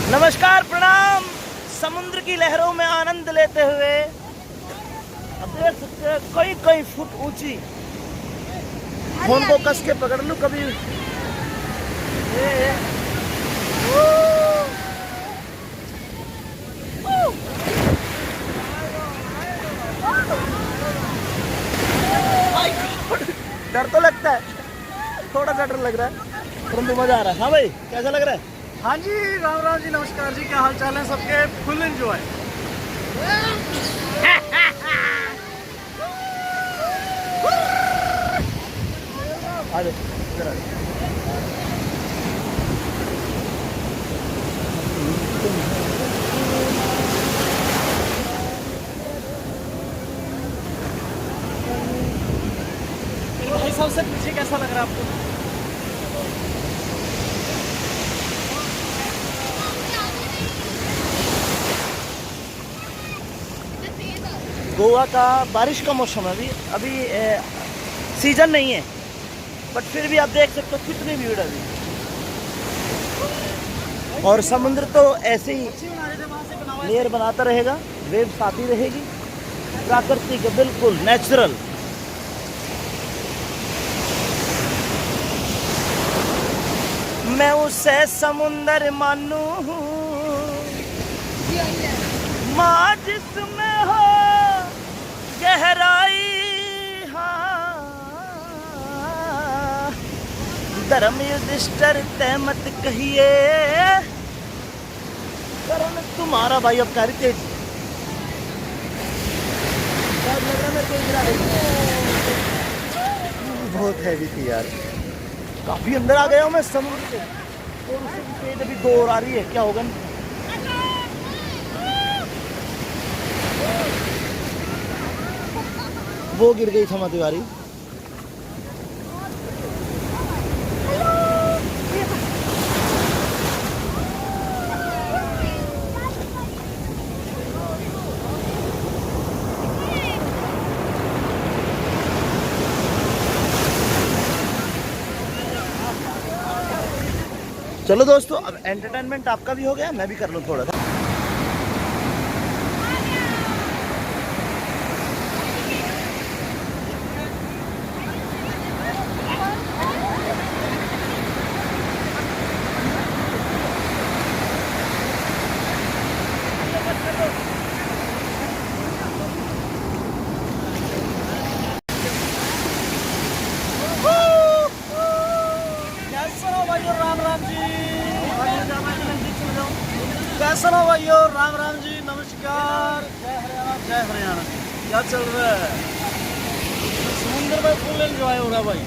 नमस्कार, प्रणाम। समुद्र की लहरों में आनंद लेते हुए अब देख सकते हैं कई कई फुट ऊंची। फोन को कस के पकड़ लूं कभी। डर तो लगता है, थोड़ा सा डर लग रहा है, परंतु मजा आ रहा है। हाँ भाई, कैसा लग रहा है? हाँ जी, राम राम जी, नमस्कार जी, क्या हाल चाल है सबके? Full enjoy. भाई सबसे पीछे कैसा लग रहा है आपको? गोवा का बारिश का मौसम है अभी अभी सीजन नहीं है, बट फिर भी आप देख सकते हो कितनी भीड़ है अभी। और समुद्र तो ऐसे ही लेयर बनाता रहेगा, वेव्स आती रहेगी, प्राकृतिक बिल्कुल नेचुरल। मैं उसे समुंदर मानू माँ जिसमें हो गहराई, हाँ धर्म युधिष्ठिर तय मत कहिए, करण तुम्हारा भाई अब कारी तेज बहुत हैवी थी यार। काफी अंदर आ गया हूँ मैं समुद्र के, और उससे तेज अभी दौड़ आ रही है। क्या होगा? वो गिर गई क्षमा तिवारी। चलो दोस्तों, अब एंटरटेनमेंट आपका भी हो गया, मैं भी कर लूँ थोड़ा सा। राम राम जी, कैसा हो भाइयों? राम राम जी, नमस्कार, जय हरियाणा, जय हरियाणा। क्या चल रहा है? समुद्र में फुल एंजॉय हो रहा भाई।